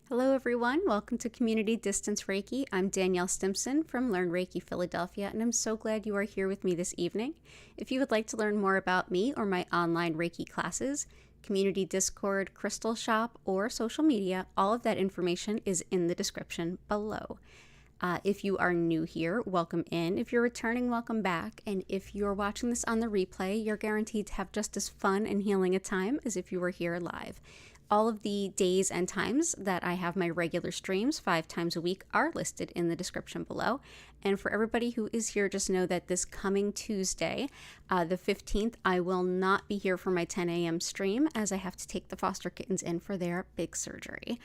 Hello everyone, welcome to Community Distance Reiki. I'm Danielle Stimpson from Learn Reiki Philadelphia, and I'm so glad you are here with me this evening. If you would like to learn more about me or my online Reiki classes, community Discord, crystal shop, or social media, all of that information is in the description below. If you are new here, welcome in. If you're returning, welcome back. And if you're watching this on the replay, you're guaranteed to have just as fun and healing a time as if you were here live. All of the days and times that I have my regular streams 5 times a week are listed in the description below. And for everybody who is here, just know that this coming Tuesday, the 15th, I will not be here for my 10 a.m. stream as I have to take the foster kittens in for their big surgery.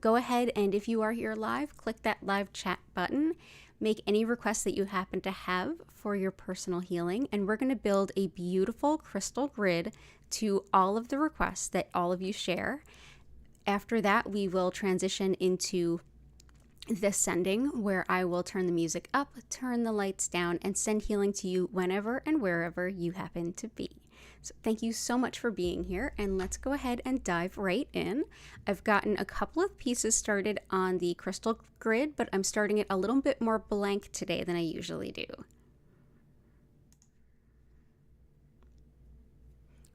Go ahead and if you are here live, click that live chat button. Make any requests that you happen to have for your personal healing, and we're going to build a beautiful crystal grid to all of the requests that all of you share. After that, we will transition into the sending, where I will turn the music up, turn the lights down, and send healing to you whenever and wherever you happen to be. So thank you so much for being here, and let's go ahead and dive right in. I've gotten a couple of pieces started on the crystal grid, but I'm starting it a little bit more blank today than I usually do.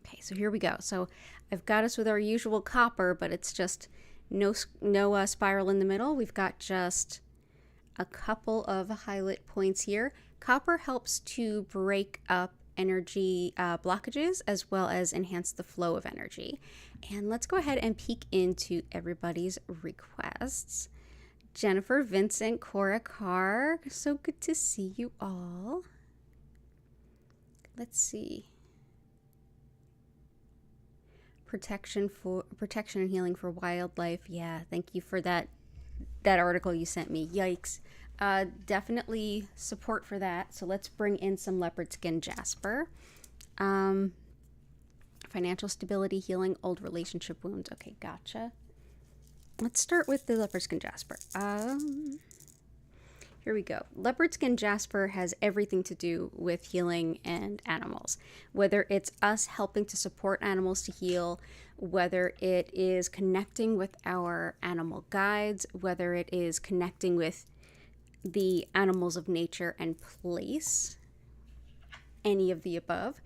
Okay, so here we go. So I've got us with our usual copper, but it's just no spiral in the middle. We've got just a couple of highlight points here. Copper helps to break up energy blockages as well as enhance the flow of energy. And let's go ahead and peek into everybody's requests. Jennifer, Vincent, Cora, Carr, so good to see you all. Let's see. Protection and healing for wildlife. Yeah, thank you for that article you sent me. Yikes. Definitely support for that. So let's bring in some leopard skin jasper. Financial stability, healing old relationship wounds. Okay, gotcha. Let's start with the leopard skin jasper. Here we go. Leopard skin jasper has everything to do with healing and animals. Whether it's us helping to support animals to heal, whether it is connecting with our animal guides, whether it is connecting with the animals of nature and place, any of the above.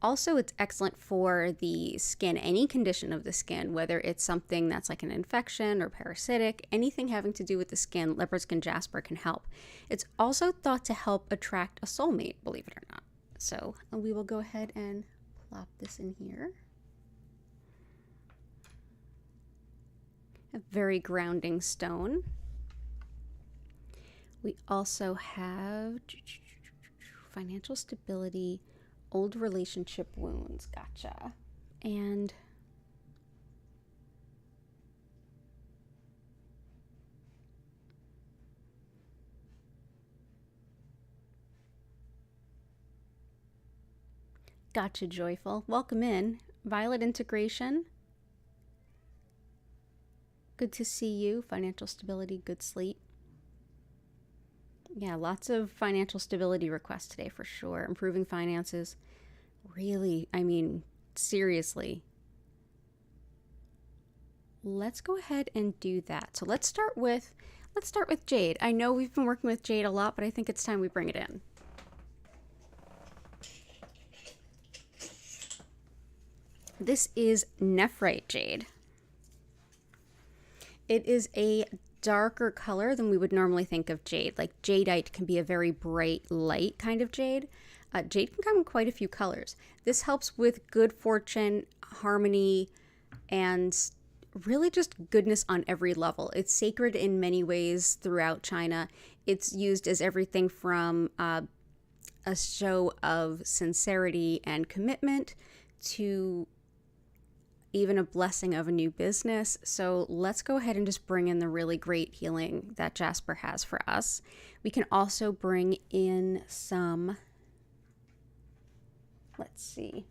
Also, it's excellent for the skin, any condition of the skin, whether it's something that's like an infection or parasitic, anything having to do with the skin, leopard skin jasper can help. It's also thought to help attract a soulmate, believe it or not. So we will go ahead and plop this in here. A very grounding stone. We also have financial stability, old relationship wounds. Gotcha. And gotcha, Joyful. Welcome in. Violet integration. Good to see you. Financial stability, good sleep. Yeah, lots of financial stability requests today for sure. Improving finances. Really, I mean, seriously. Let's go ahead and do that. So let's start with Jade. I know we've been working with Jade a lot, but I think it's time we bring it in. This is Nephrite Jade. It is a darker color than we would normally think of jade. Like jadeite can be a very bright, light kind of jade. Jade can come in quite a few colors. This helps with good fortune, harmony, and really just goodness on every level. It's sacred in many ways throughout China. It's used as everything from a show of sincerity and commitment to even a blessing of a new business. So let's go ahead and just bring in the really great healing that jasper has for us. We can also bring in some, let's see,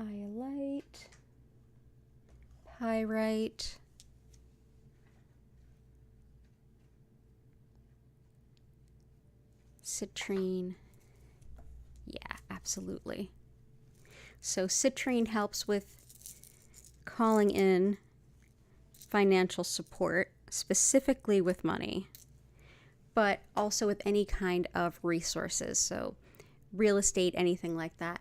iolite, pyrite, citrine. Yeah, absolutely. So citrine helps with calling in financial support, specifically with money, but also with any kind of resources. So real estate, anything like that.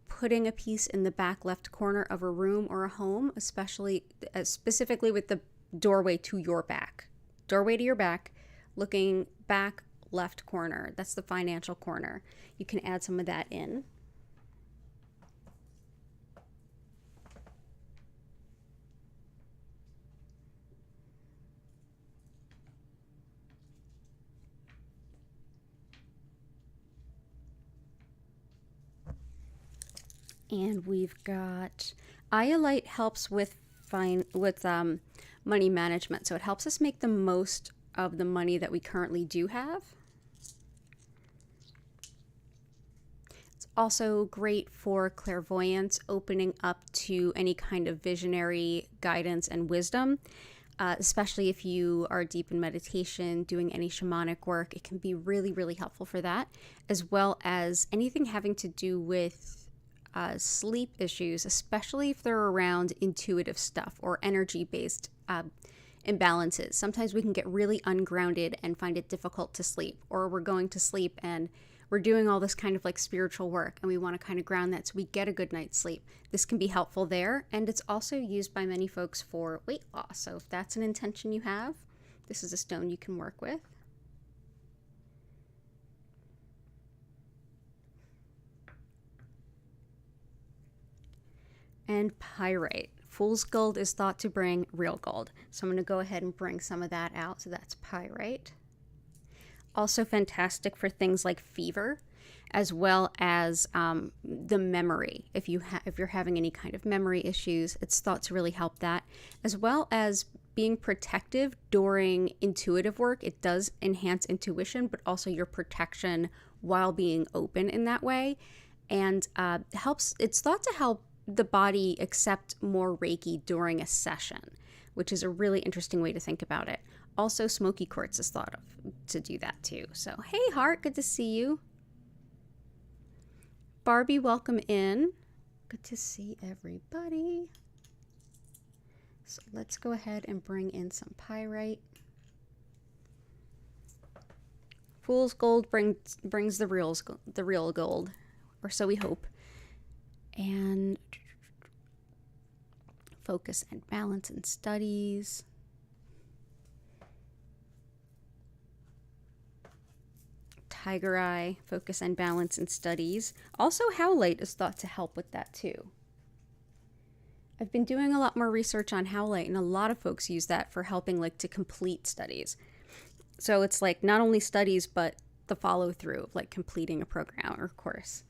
Putting a piece in the back left corner of a room or a home, specifically with the doorway to your back. Doorway to your back, looking back left corner. That's the financial corner. You can add some of that in. And we've got Iolite helps with money management. So it helps us make the most of the money that we currently do have. It's also great for clairvoyance, opening up to any kind of visionary guidance and wisdom. Especially if you are deep in meditation, doing any shamanic work, it can be really, really helpful for that, as well as anything having to do with sleep issues, especially if they're around intuitive stuff or energy-based imbalances. Sometimes we can get really ungrounded and find it difficult to sleep, or we're going to sleep and we're doing all this kind of like spiritual work and we want to kind of ground that so we get a good night's sleep. This can be helpful there, and it's also used by many folks for weight loss. So if that's an intention you have, this is a stone you can work with. And pyrite. Fool's gold is thought to bring real gold. So I'm going to go ahead and bring some of that out. So that's pyrite. Also fantastic for things like fever, as well as the memory. If you're having any kind of memory issues, it's thought to really help that, as well as being protective during intuitive work. It does enhance intuition, but also your protection while being open in that way, and helps. It's thought to help the body accept more Reiki during a session, which is a really interesting way to think about it. Also, smoky quartz is thought of to do that too. So, hey, Heart, good to see you. Barbie, welcome in. Good to see everybody. So let's go ahead and bring in some pyrite. Fool's gold brings the real gold, or so we hope. And focus and balance in studies. Tiger eye, focus and balance in studies. Also, howlite is thought to help with that too. I've been doing a lot more research on howlite, and a lot of folks use that for helping like to complete studies. So it's like not only studies, but the follow through of like completing a program or course.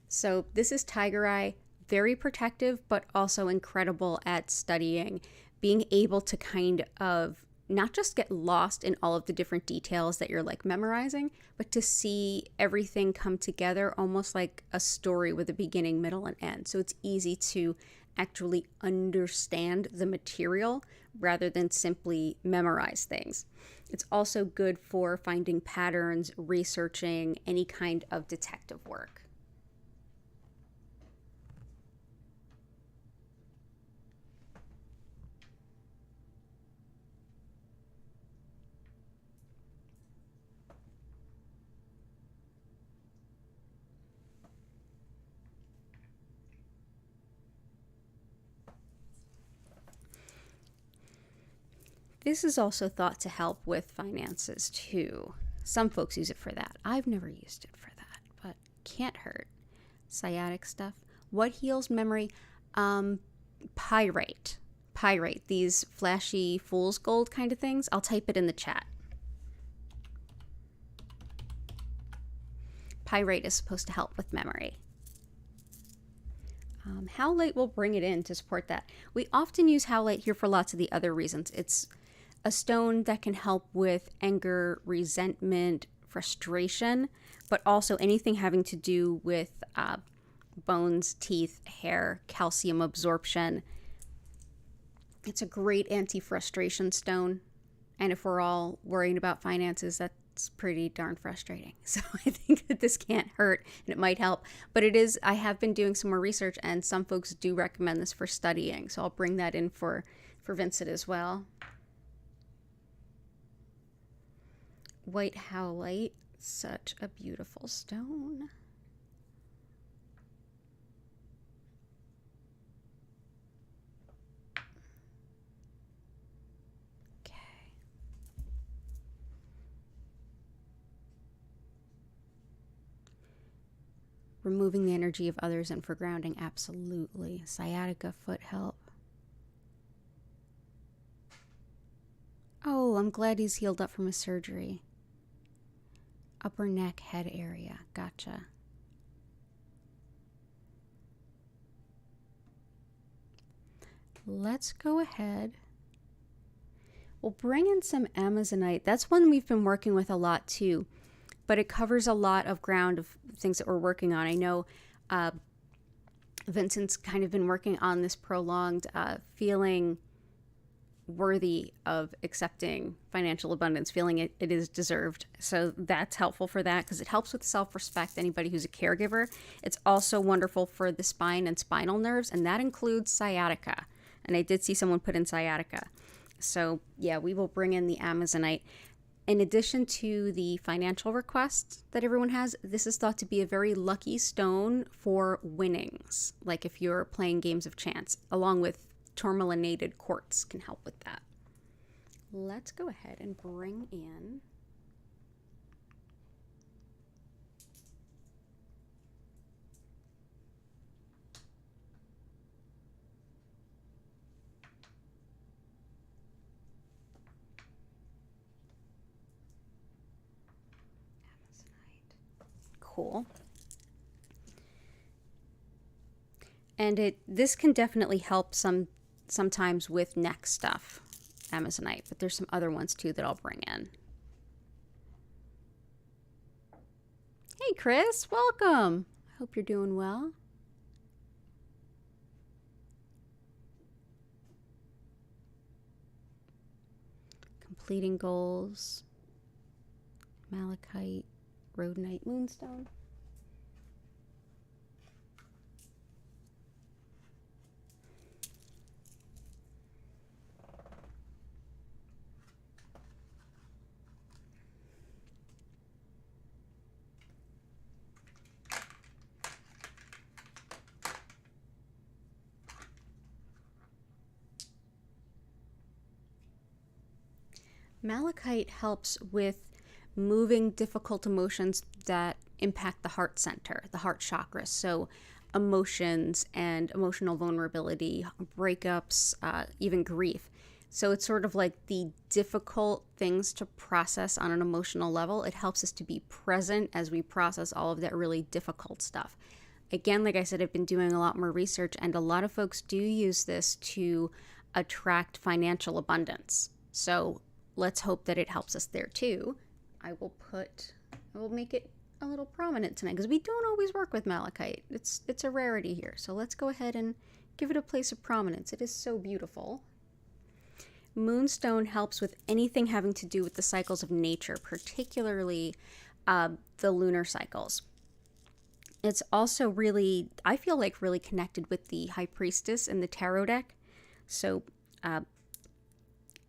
So this is tiger eye, very protective, but also incredible at studying, being able to kind of not just get lost in all of the different details that you're like memorizing, but to see everything come together almost like a story with a beginning, middle, and end. So it's easy to actually understand the material rather than simply memorize things. It's also good for finding patterns, researching any kind of detective work. This is also thought to help with finances too. Some folks use it for that. I've never used it for that, but can't hurt. Sciatic stuff. What heals memory? Pyrite. Pyrite. These flashy fool's gold kind of things. I'll type it in the chat. Pyrite is supposed to help with memory. Howlite will bring it in to support that. We often use howlite here for lots of the other reasons. It's a stone that can help with anger, resentment, frustration, but also anything having to do with bones, teeth, hair, calcium absorption. It's a great anti-frustration stone. And if we're all worrying about finances, it's pretty darn frustrating. So I think that this can't hurt and it might help. But I have been doing some more research, and some folks do recommend this for studying. So I'll bring that in for Vincent as well. White howlite, such a beautiful stone. Removing the energy of others and for grounding, absolutely. Sciatica, foot help. Oh, I'm glad he's healed up from his surgery. Upper neck, head area. Gotcha. Let's go ahead. We'll bring in some Amazonite. That's one we've been working with a lot too, but it covers a lot of ground of things that we're working on. I know Vincent's kind of been working on this prolonged feeling worthy of accepting financial abundance, feeling it is deserved. So that's helpful for that because it helps with self-respect, anybody who's a caregiver. It's also wonderful for the spine and spinal nerves, and that includes sciatica. And I did see someone put in sciatica. So yeah, we will bring in the Amazonite. In addition to the financial requests that everyone has, this is thought to be a very lucky stone for winnings, like if you're playing games of chance, along with tourmalinated quartz can help with that. Let's go ahead and bring in cool. And this can definitely help sometimes with neck stuff, Amazonite, but there's some other ones too that I'll bring in. Hey Chris, welcome. I hope you're doing well. Completing goals, Malachite, Rhodonite, Moonstone. Malachite helps with moving difficult emotions that impact the heart center, the heart chakra. So emotions and emotional vulnerability, breakups, even grief. So it's sort of like the difficult things to process on an emotional level. It helps us to be present as we process all of that really difficult stuff. Again, like I said, I've been doing a lot more research, and a lot of folks do use this to attract financial abundance. So let's hope that it helps us there too. I will make it a little prominent tonight because we don't always work with malachite. It's a rarity here. So let's go ahead and give it a place of prominence. It is so beautiful. Moonstone helps with anything having to do with the cycles of nature, particularly the lunar cycles. It's also really, I feel like, really connected with the High Priestess in the tarot deck. So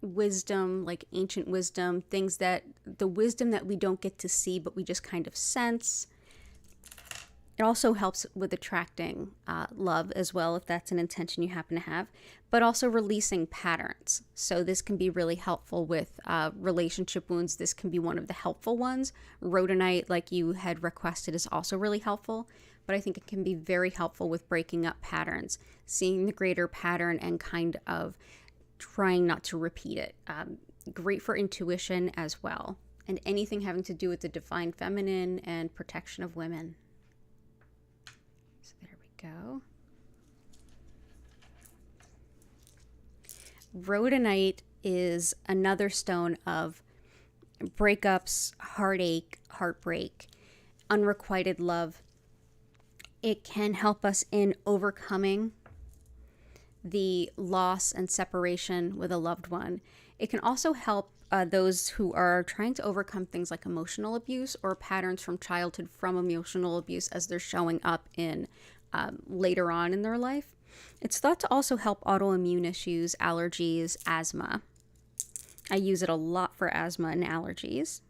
wisdom, like ancient wisdom, the wisdom that we don't get to see, but we just kind of sense. It also helps with attracting love as well, if that's an intention you happen to have, but also releasing patterns. So this can be really helpful with relationship wounds. This can be one of the helpful ones. Rhodonite, like you had requested, is also really helpful, but I think it can be very helpful with breaking up patterns, seeing the greater pattern and kind of trying not to repeat it. Great for intuition as well, and anything having to do with the divine feminine and protection of women. So there we go. Rhodonite is another stone of breakups, heartache, heartbreak, unrequited love. It can help us in overcoming the loss and separation with a loved one. It can also help those who are trying to overcome things like emotional abuse or patterns from childhood from emotional abuse as they're showing up in later on in their life. It's thought to also help autoimmune issues, allergies, asthma. I use it a lot for asthma and allergies.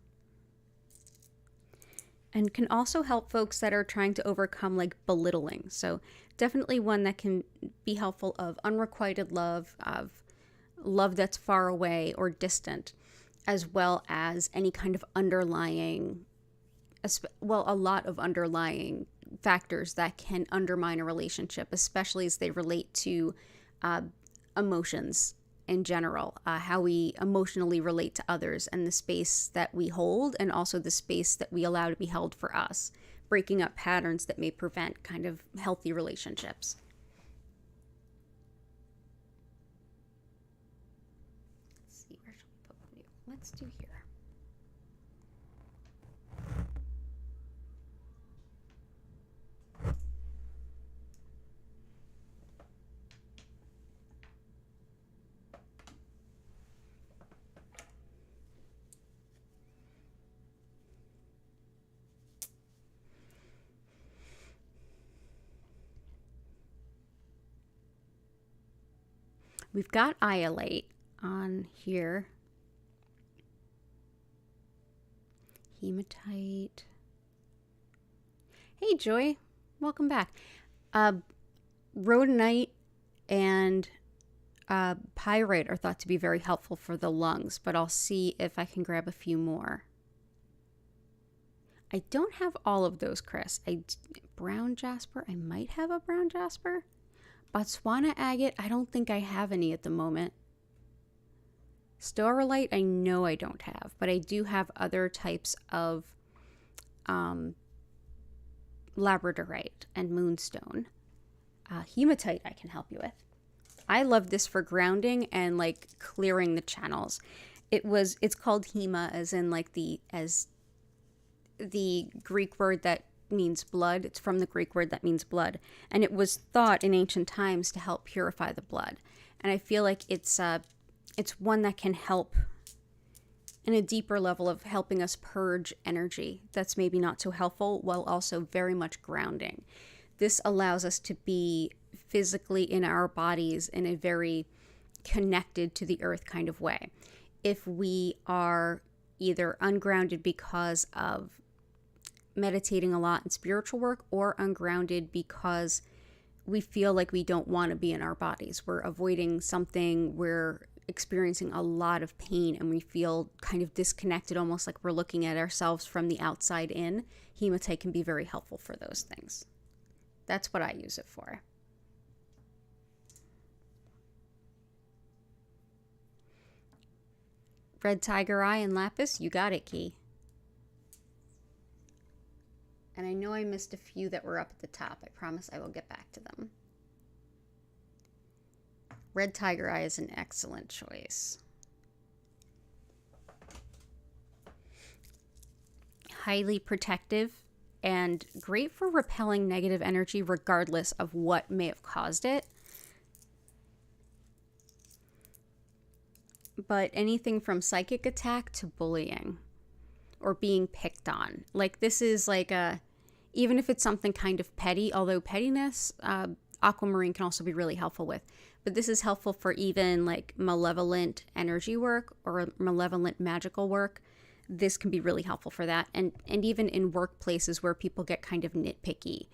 And can also help folks that are trying to overcome like belittling. So definitely one that can be helpful of unrequited love, of love that's far away or distant, as well as any kind of underlying, well, a lot of underlying factors that can undermine a relationship, especially as they relate to emotions in general, how we emotionally relate to others and the space that we hold, and also the space that we allow to be held for us, breaking up patterns that may prevent kind of healthy relationships. Let's see, where should we put you? Let's do here. We've got iolite on here. Hematite. Hey, Joy. Welcome back. Rhodonite and pyrite are thought to be very helpful for the lungs, but I'll see if I can grab a few more. I don't have all of those, Chris. Brown jasper. I might have a brown jasper. Botswana agate, I don't think I have any at the moment. Staurolite, I know I don't have, but I do have other types of labradorite and moonstone. Hematite I can help you with. I love this for grounding and like clearing the channels. It's called hema as in like the Greek word that means blood. It's from the Greek word that means blood, and it was thought in ancient times to help purify the blood. And I feel like it's one that can help in a deeper level of helping us purge energy that's maybe not so helpful, while also very much grounding. This allows us to be physically in our bodies in a very connected to the earth kind of way. If we are either ungrounded because of meditating a lot in spiritual work, or ungrounded because we feel like we don't want to be in our bodies, we're avoiding something, we're experiencing a lot of pain, and we feel kind of disconnected, almost like we're looking at ourselves from the outside in, hematite can be very helpful for those things. That's what I use it for. Red tiger eye and lapis, you got it, Key. And I know I missed a few that were up at the top. I promise I will get back to them. Red tiger eye is an excellent choice. Highly protective and great for repelling negative energy regardless of what may have caused it. But anything from psychic attack to bullying or being picked on. Like this is like even if it's something kind of petty, although pettiness, aquamarine can also be really helpful with. But this is helpful for even like malevolent energy work or malevolent magical work. This can be really helpful for that. And even in workplaces where people get kind of nitpicky,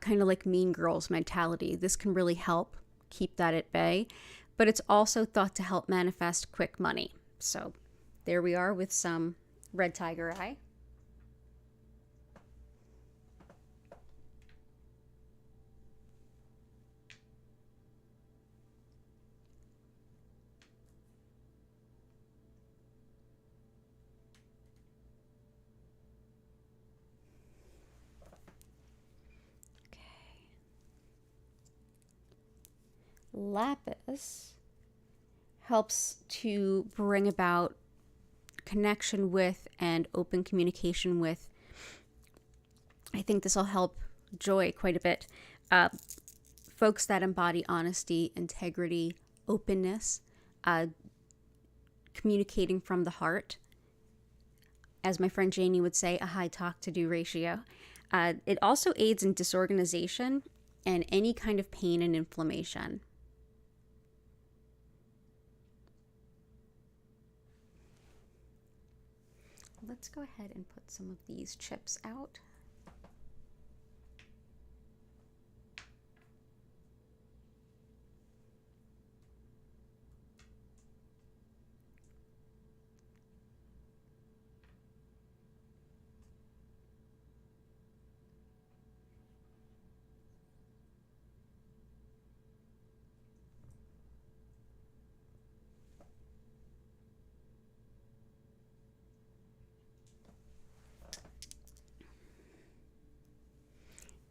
kind of like mean girls mentality, this can really help keep that at bay. But it's also thought to help manifest quick money. So there we are with some red tiger eye. Lapis helps to bring about connection with and open communication with. I think this will help Joy quite a bit. Folks that embody honesty, integrity, openness, communicating from the heart. As my friend Janie would say, a high talk to do ratio. It also aids in disorganization and any kind of pain and inflammation. Let's go ahead and put some of these chips out.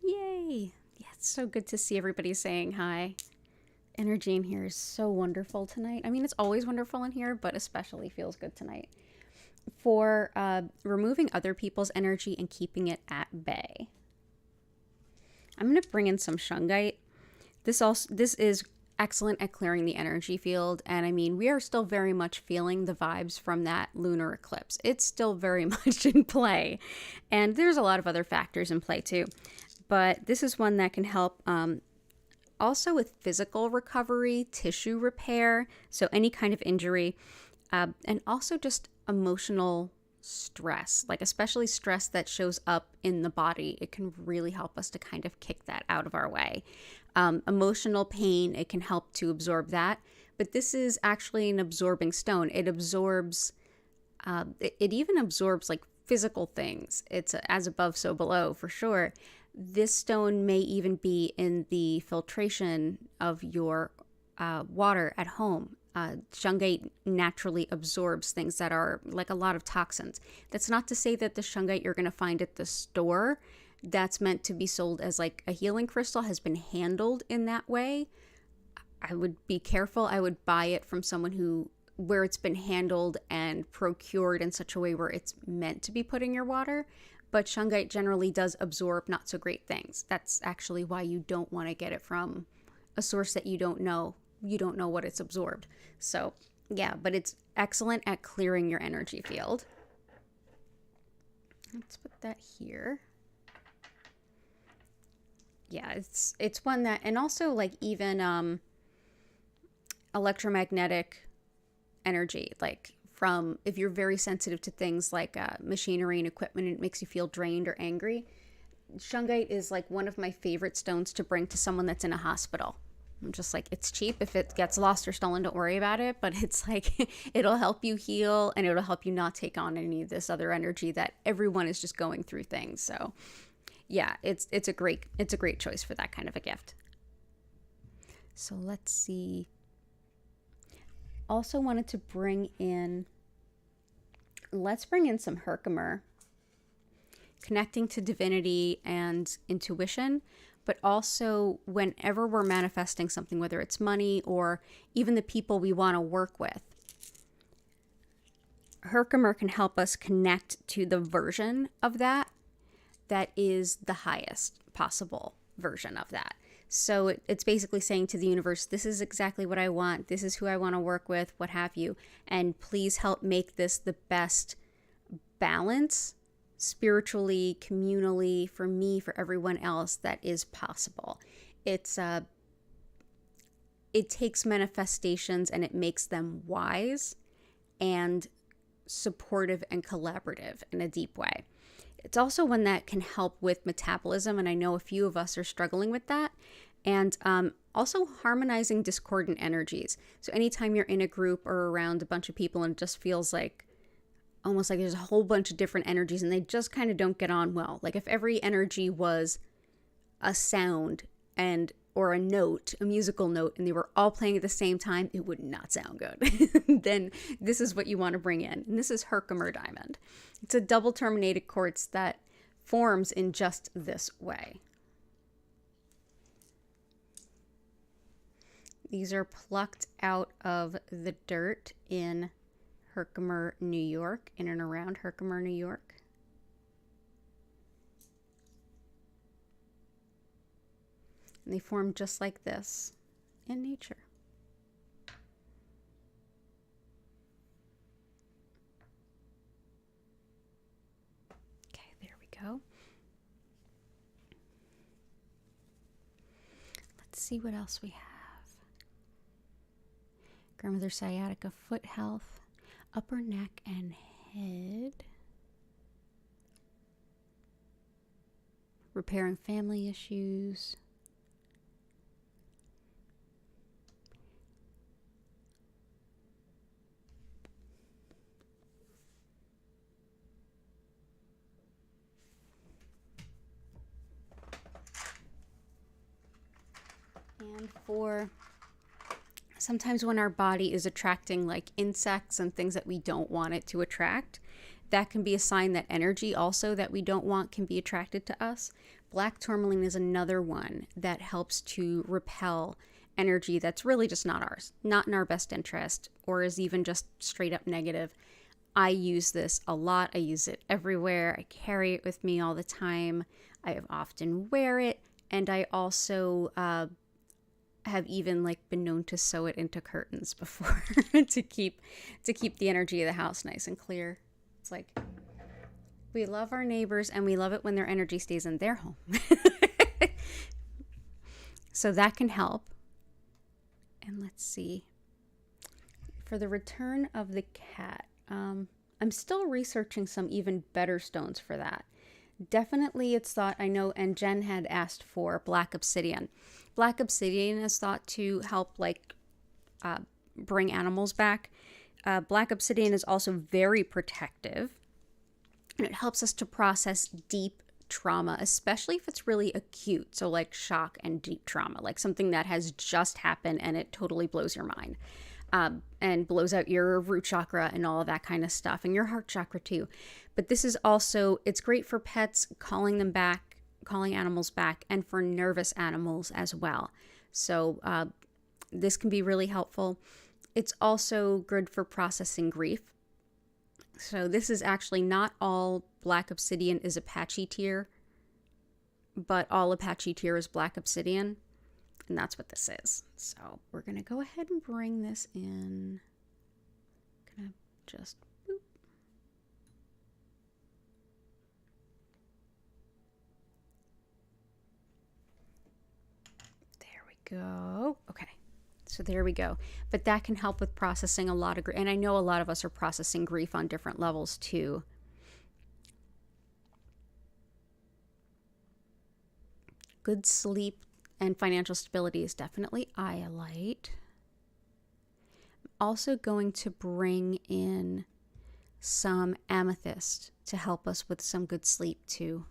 Yay! Yeah, it's so good to see everybody saying hi. Energy in here is so wonderful tonight. I mean, it's always wonderful in here, but especially feels good tonight. For removing other people's energy and keeping it at bay, I'm going to bring in some shungite. This is excellent at clearing the energy field, and I mean, we are still very much feeling the vibes from that lunar eclipse. It's still very much in play, and there's a lot of other factors in play too. But this is one that can help also with physical recovery, tissue repair, so any kind of injury, and also just emotional stress, like especially stress that shows up in the body. It can really help us to kind of kick that out of our way. Emotional pain, it can help to absorb that. But this is actually an absorbing stone. It absorbs, it even absorbs like physical things. It's as above, so below for sure. This stone may even be in the filtration of your water at home. Shungite naturally absorbs things that are like a lot of toxins. That's not to say that the shungite you're going to find at the store that's meant to be sold as like a healing crystal has been handled in that way. I would be careful. I would buy it from someone where it's been handled and procured in such a way where it's meant to be put in your water. But shungite generally does absorb not so great things. That's actually why you don't want to get it from a source that you don't know. You don't know what it's absorbed. So yeah, but it's excellent at clearing your energy field. Let's put that here. Yeah, it's one that, and also like even electromagnetic energy, like from if you're very sensitive to things like machinery and equipment and it makes you feel drained or angry, shungite is like one of my favorite stones to bring to someone that's in a hospital. I'm just like, it's cheap. If it gets lost or stolen, don't worry about it. But it's like, it'll help you heal and it'll help you not take on any of this other energy that everyone is just going through things. So yeah, it's a great choice for that kind of a gift. So let's see. Also wanted to let's bring in some Herkimer, connecting to divinity and intuition, but also whenever we're manifesting something, whether it's money or even the people we want to work with, Herkimer can help us connect to the version of that is the highest possible version of that. So it's basically saying to the universe, this is exactly what I want. This is who I want to work with, what have you. And please help make this the best balance spiritually, communally, for me, for everyone else that is possible. It takes manifestations and it makes them wise and supportive and collaborative in a deep way. It's also one that can help with metabolism, and I know a few of us are struggling with that. And also harmonizing discordant energies. So anytime you're in a group or around a bunch of people and it just feels like almost like there's a whole bunch of different energies and they just kind of don't get on well. Like if every energy was a sound or a note, a musical note, and they were all playing at the same time, it would not sound good. Then this is what you want to bring in. And this is Herkimer diamond. It's a double terminated quartz that forms in just this way. These are plucked out of the dirt in Herkimer, New York, in and around Herkimer, New York. And they form just like this in nature. see what else we have. Grandmother sciatica, foot health, upper neck and head. Repairing family issues. And for sometimes when our body is attracting like insects and things that we don't want it to attract, that can be a sign that energy also that we don't want can be attracted to us. Black tourmaline is another one that helps to repel energy that's really just not ours, not in our best interest, or is even just straight up negative. I use this a lot. I use it everywhere. I carry it with me all the time. I often wear it. And I also have even like been known to sew it into curtains before to keep the energy of the house nice and clear. It's like we love our neighbors and we love it when their energy stays in their home. So that can help. And let's see. For the return of the cat, I'm still researching some even better stones for that. Definitely it's thought, I know, and Jen had asked for black obsidian. Black obsidian is thought to help like bring animals back. Black obsidian is also very protective. And it helps us to process deep trauma, especially if it's really acute. So like shock and deep trauma, like something that has just happened and it totally blows your mind. And blows out your root chakra and all of that kind of stuff, and your heart chakra too. But this is also, it's great for pets, calling them back, calling animals back, and for nervous animals as well. So this can be really helpful. It's also good for processing grief. So this is actually not all black obsidian is Apache tier, but all Apache tier is black obsidian. And that's what this is. So we're going to go ahead and bring this in. Gonna just boop. There we go. Okay. So there we go. But that can help with processing a lot of grief. And I know a lot of us are processing grief on different levels too. Good sleep and financial stability is definitely iolite. I'm also going to bring in some amethyst to help us with some good sleep too.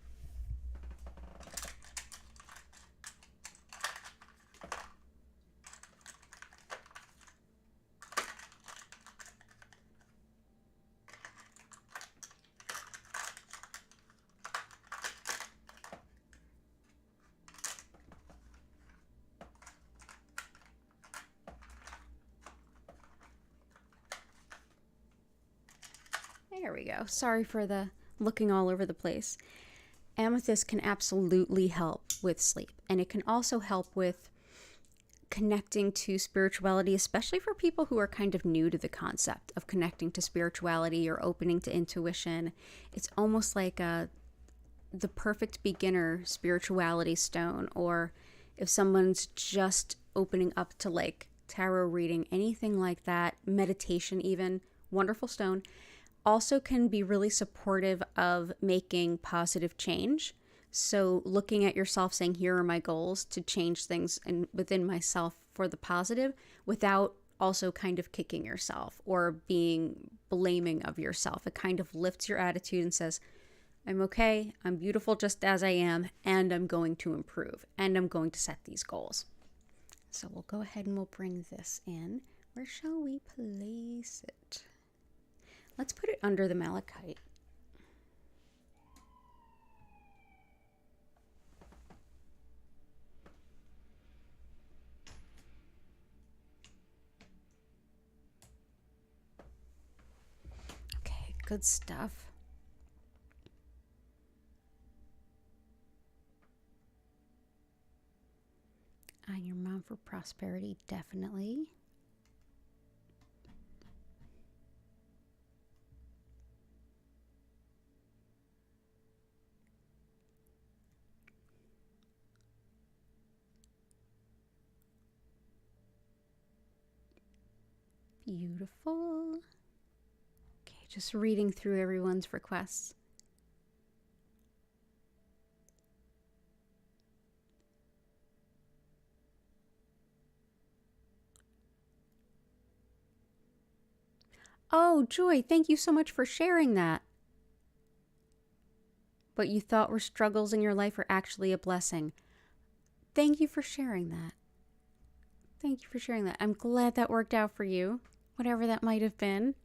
There we go. Sorry for the looking all over the place. Amethyst can absolutely help with sleep, and it can also help with connecting to spirituality, especially for people who are kind of new to the concept of connecting to spirituality or opening to intuition. It's almost like the perfect beginner spirituality stone, or if someone's just opening up to like tarot reading, anything like that, meditation even, wonderful stone. Also can be really supportive of making positive change. So looking at yourself saying, here are my goals to change things within myself for the positive, without also kind of kicking yourself or being blaming of yourself. It kind of lifts your attitude and says, I'm okay, I'm beautiful just as I am, and I'm going to improve, and I'm going to set these goals. So we'll go ahead and we'll bring this in. Where shall we place it? Let's put it under the malachite. Okay, good stuff. On your mom for prosperity, definitely. Beautiful. Okay, just reading through everyone's requests. Oh, Joy, thank you so much for sharing that. What you thought were struggles in your life are actually a blessing. Thank you for sharing that. Thank you for sharing that. I'm glad that worked out for you, whatever that might have been.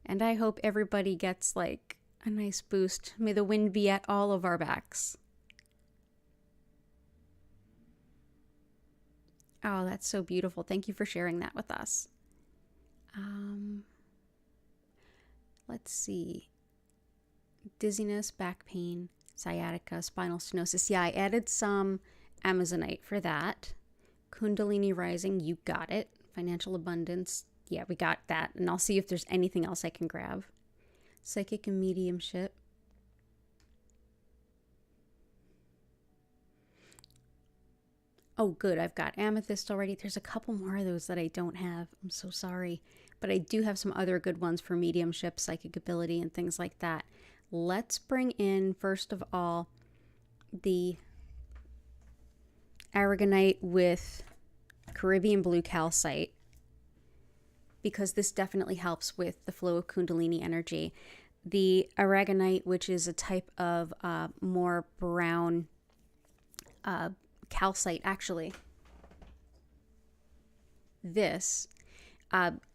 And I hope everybody gets like a nice boost. May the wind be at all of our backs. Oh, that's so beautiful. Thank you for sharing that with us. Let's see. Dizziness, back pain, sciatica, spinal stenosis. Yeah, I added some Amazonite for that. Kundalini rising, you got it. Financial abundance, yeah, we got that. And I'll see if there's anything else I can grab. Psychic and mediumship. Oh, good. I've got amethyst already. There's a couple more of those that I don't have. I'm so sorry. But I do have some other good ones for mediumship, psychic ability, and things like that. Let's bring in, first of all, the aragonite with Caribbean blue calcite, because this definitely helps with the flow of Kundalini energy. The aragonite, which is a type of more brown calcite, actually. This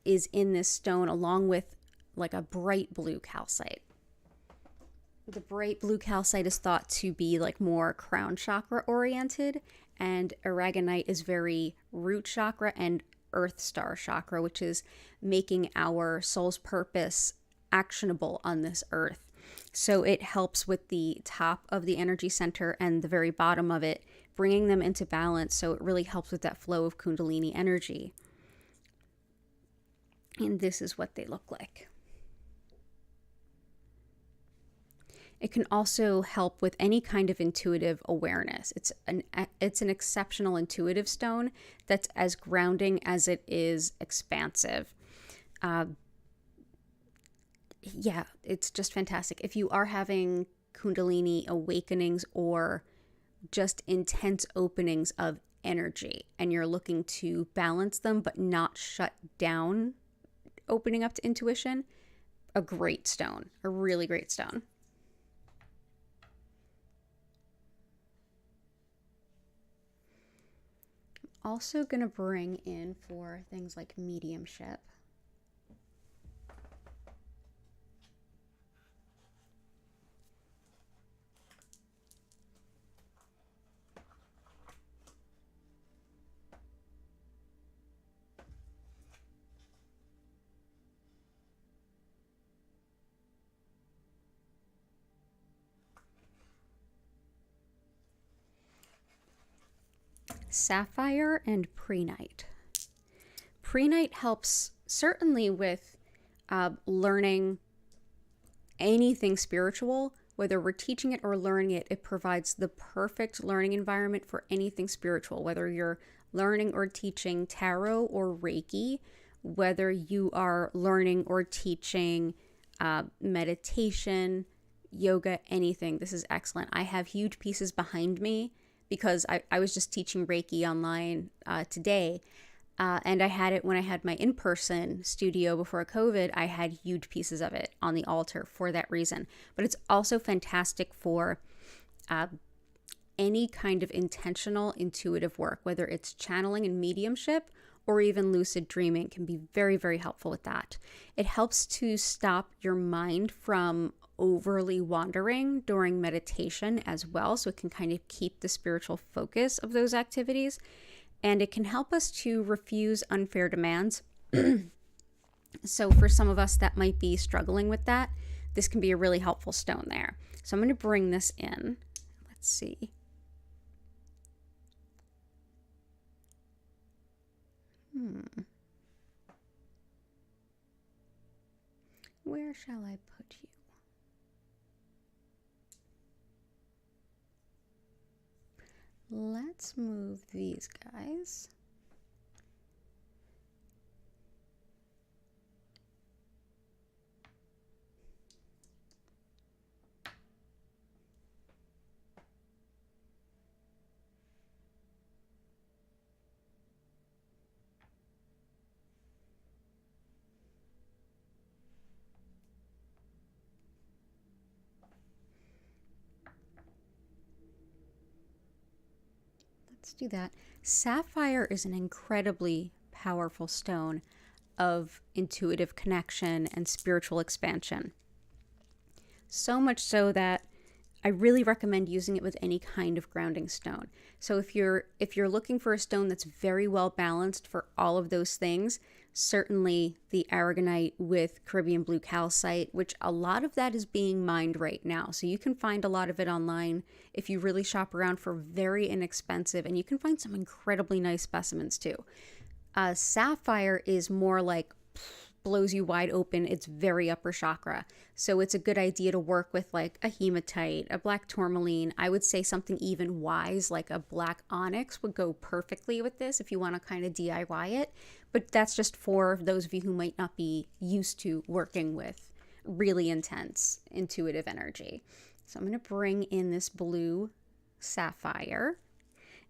is in this stone along with like a bright blue calcite. The bright blue calcite is thought to be like more crown chakra oriented, and aragonite is very root chakra and earth star chakra, which is making our soul's purpose actionable on this earth. So it helps with the top of the energy center and the very bottom of it, bringing them into balance. So it really helps with that flow of Kundalini energy. And this is what they look like. It can also help with any kind of intuitive awareness. It's an exceptional intuitive stone that's as grounding as it is expansive. Yeah, it's just fantastic. If you are having Kundalini awakenings or just intense openings of energy and you're looking to balance them but not shut down opening up to intuition, a great stone, a really great stone. Also going to bring in for things like mediumship. Sapphire and Prehnite. Prehnite helps certainly with learning anything spiritual, whether we're teaching it or learning it. It provides the perfect learning environment for anything spiritual, whether you're learning or teaching tarot or Reiki, whether you are learning or teaching meditation, yoga, anything. This is excellent. I have huge pieces behind me because I was just teaching Reiki online today. And I had it when I had my in-person studio before COVID. I had huge pieces of it on the altar for that reason. But it's also fantastic for any kind of intentional intuitive work, whether it's channeling and mediumship or even lucid dreaming can be very, very helpful with that. It helps to stop your mind from overly wandering during meditation as well, so it can kind of keep the spiritual focus of those activities, and it can help us to refuse unfair demands. So for some of us that might be struggling with that, this can be a really helpful stone there. So I'm going to bring this in. Let's see. Where shall I put you? Let's move these guys. Let's do that. Sapphire is an incredibly powerful stone of intuitive connection and spiritual expansion. So much so that I really recommend using it with any kind of grounding stone. So if you're looking for a stone that's very well balanced for all of those things, certainly the aragonite with Caribbean blue calcite, which a lot of that is being mined right now. So you can find a lot of it online if you really shop around for very inexpensive, and you can find some incredibly nice specimens too. Sapphire is more like blows you wide open. It's very upper chakra. So it's a good idea to work with like a hematite, a black tourmaline. I would say something even wise like a black onyx would go perfectly with this if you want to kind of DIY it. But that's just for those of you who might not be used to working with really intense intuitive energy. So I'm going to bring in this blue sapphire.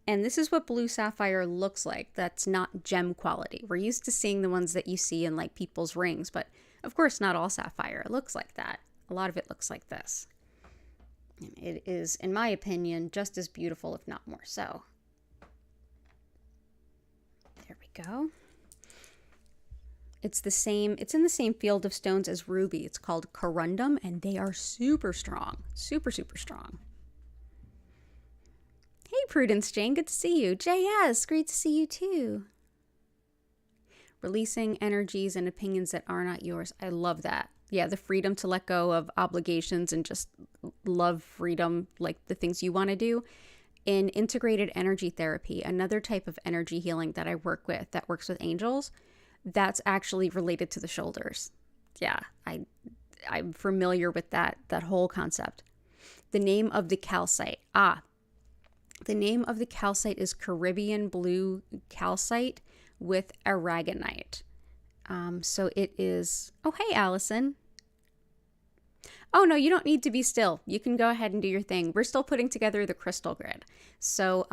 And this is what blue sapphire looks like. That's not gem quality. We're used to seeing the ones that you see in like people's rings, but of course not all sapphire looks like that. A lot of it looks like this. And it is, in my opinion, just as beautiful, if not more so. There we go. It's in the same field of stones as ruby. It's called corundum, and they are super strong. Super, super strong. Hey, Prudence Jane, good to see you. JS, great to see you too. Releasing energies and opinions that are not yours. I love that. Yeah, the freedom to let go of obligations and just love freedom, like the things you want to do. In integrated energy therapy, another type of energy healing that I work with that works with angels, that's actually related to the shoulders. Yeah, I'm familiar with that whole concept. The name of the calcite. The name of the calcite is Caribbean blue calcite with aragonite. So it is... Oh, hey, Allison. Oh, no, you don't need to be still. You can go ahead and do your thing. We're still putting together the crystal grid. So,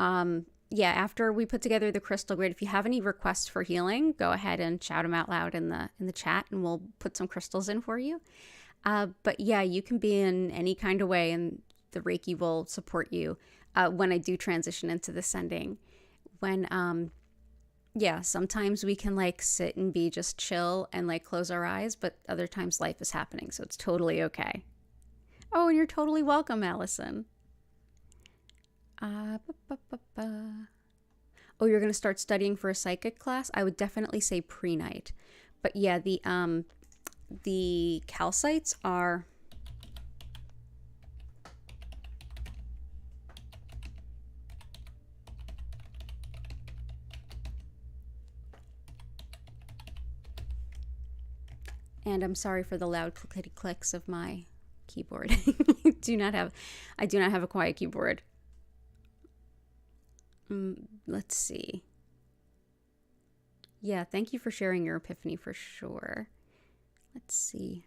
yeah, after we put together the crystal grid, if you have any requests for healing, go ahead and shout them out loud in the chat, and we'll put some crystals in for you. But yeah, you can be in any kind of way, and the Reiki will support you. When I do transition into the sending, sometimes we can like sit and be just chill and like close our eyes, but other times life is happening, so it's totally okay. Oh, and you're totally welcome, Allison. Oh, you're going to start studying for a psychic class? I would definitely say Prehnite. But yeah, the calcites are... And I'm sorry for the loud clickety clicks of my keyboard. I do not have a quiet keyboard. Let's see. Yeah, thank you for sharing your epiphany for sure. Let's see.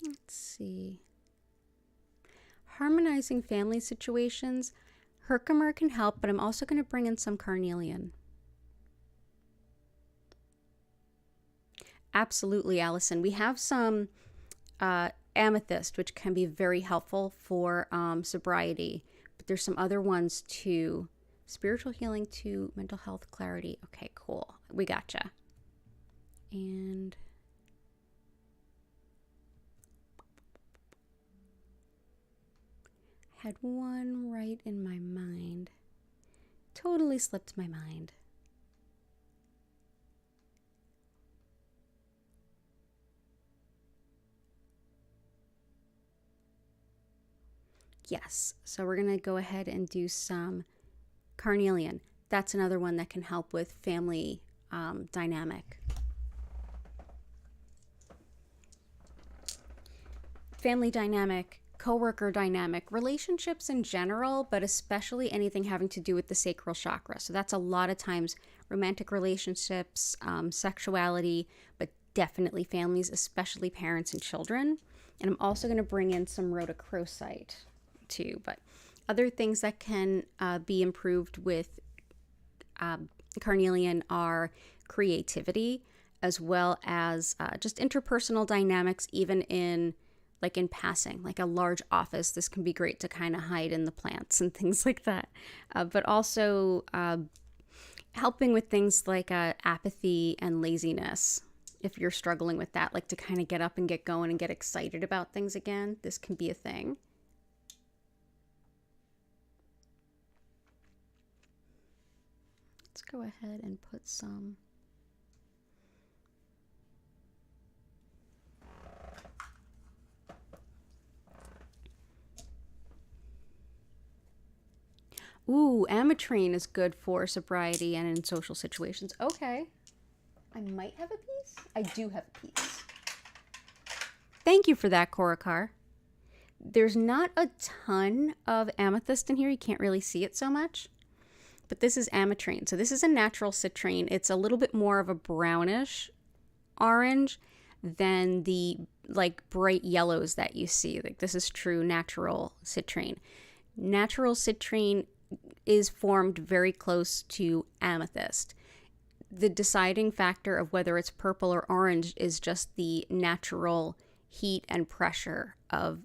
Let's see. Harmonizing family situations. Herkimer can help, but I'm also going to bring in some carnelian. Absolutely, Allison. We have some amethyst, which can be very helpful for sobriety. But there's some other ones too. Spiritual healing to mental health clarity. Okay, cool. We gotcha. And... had one right in my mind. Totally slipped my mind. Yes, so we're going to go ahead and do some carnelian. That's another one that can help with family dynamic. Family dynamic, coworker dynamic, relationships in general, but especially anything having to do with the sacral chakra. So that's a lot of times romantic relationships, sexuality, but definitely families, especially parents and children. And I'm also going to bring in some rhodochrosite too, but other things that can be improved with carnelian are creativity, as well as just interpersonal dynamics, even in passing, like a large office. This can be great to kind of hide in the plants and things like that. But also helping with things like apathy and laziness. If you're struggling with that, like to kind of get up and get going and get excited about things again, this can be a thing. Let's go ahead and put some. Ooh, Ametrine is good for sobriety and in social situations. Okay. I might have a piece. I do have a piece. Thank you for that, Korakar. There's not a ton of amethyst in here. You can't really see it so much. But this is Ametrine. So this is a natural citrine. It's a little bit more of a brownish orange than the bright yellows that you see. Like this is true natural citrine. Natural citrine is formed very close to amethyst. The deciding factor of whether it's purple or orange is just the natural heat and pressure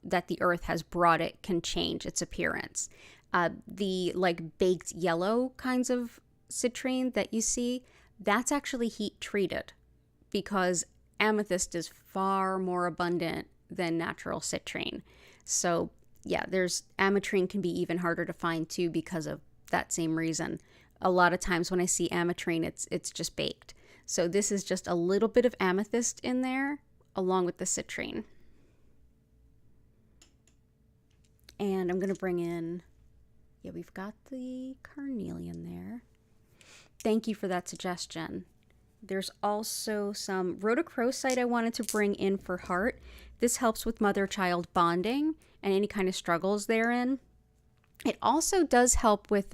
that the earth has brought it can change its appearance. The baked yellow kinds of citrine that you see, that's actually heat treated because amethyst is far more abundant than natural citrine. So yeah, Ametrine can be even harder to find too because of that same reason. A lot of times when I see Ametrine, it's just baked. So this is just a little bit of amethyst in there along with the citrine. And I'm going to bring in, we've got the carnelian there. Thank you for that suggestion. There's also some rhodochrosite I wanted to bring in for heart. This helps with mother-child bonding and any kind of struggles therein. It also does help with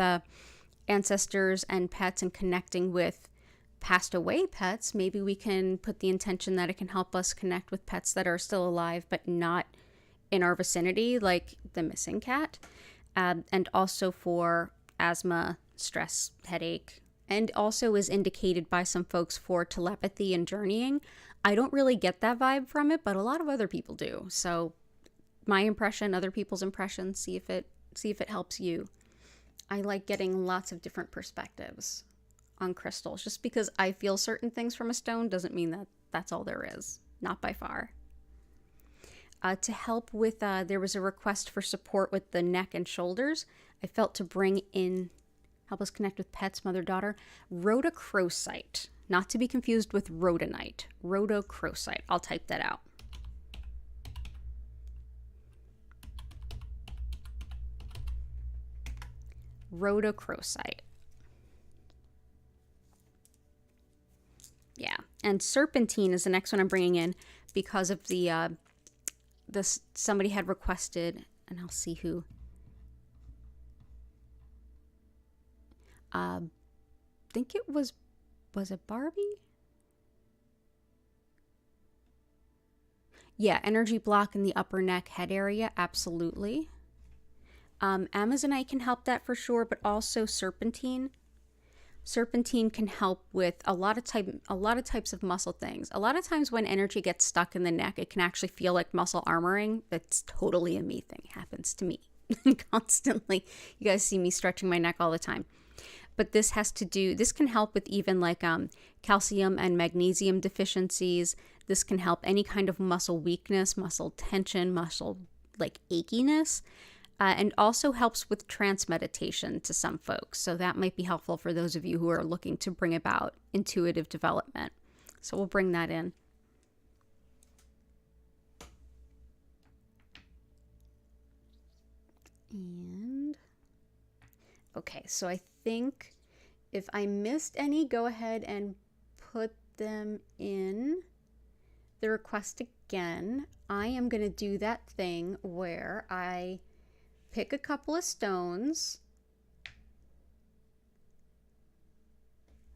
ancestors and pets and connecting with passed away pets. Maybe we can put the intention that it can help us connect with pets that are still alive but not in our vicinity, like the missing cat. And also for asthma, stress, headache, and also is indicated by some folks for telepathy and journeying. I don't really get that vibe from it, but a lot of other people do. So my impression, other people's impressions, see if it helps you. I like getting lots of different perspectives on crystals. Just because I feel certain things from a stone doesn't mean that that's all there is. Not by far. To help with, there was a request for support with the neck and shoulders. I felt to bring in, help us connect with pets, mother-daughter, rhodochrosite. Not to be confused with rhodonite. Rhodochrosite. I'll type that out. Rhodochrosite. Yeah, and serpentine is the next one I'm bringing in because of the somebody had requested, and I'll see who. Think it was it Barbie? Yeah, energy block in the upper neck head area, absolutely. Amazonite can help that for sure, but also serpentine. Serpentine can help with a lot of types of muscle things. A lot of times when energy gets stuck in the neck, it can actually feel like muscle armoring. That's totally a me thing. It happens to me constantly. You guys see me stretching my neck all the time. But this can help with even calcium and magnesium deficiencies. This can help any kind of muscle weakness, muscle tension, muscle achiness. And also helps with trance meditation to some folks. So that might be helpful for those of you who are looking to bring about intuitive development. So we'll bring that in. And okay, so I think if I missed any, go ahead and put them in the request again. I am going to do that thing where I pick a couple of stones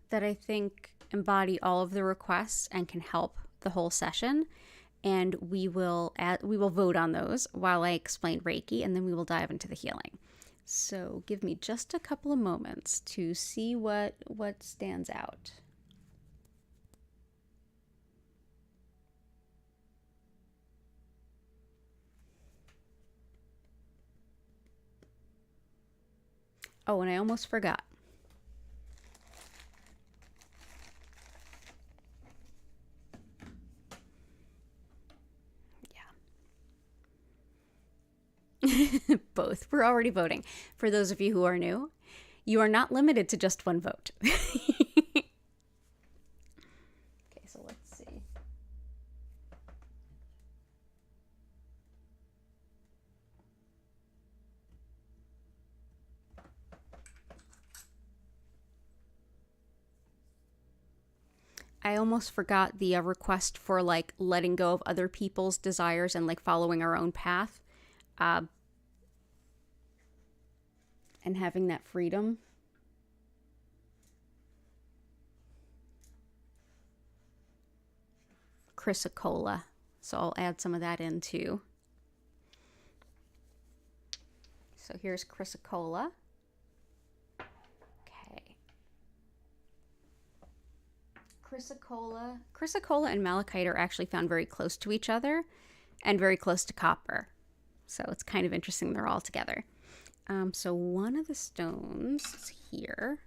that I think embody all of the requests and can help the whole session, and we will vote on those while I explain Reiki, and then we will dive into the healing. So give me just a couple of moments to see what stands out. Oh, and I almost forgot. Yeah. Both. We're already voting. For those of you who are new, you are not limited to just one vote. Okay, so let's see. I almost forgot the request for like letting go of other people's desires and like following our own path, and having that freedom. Chrysocolla. So I'll add some of that in too. So here's Chrysocolla. Chrysocolla and malachite are actually found very close to each other and very close to copper. So it's kind of interesting they're all together. So one of the stones is here.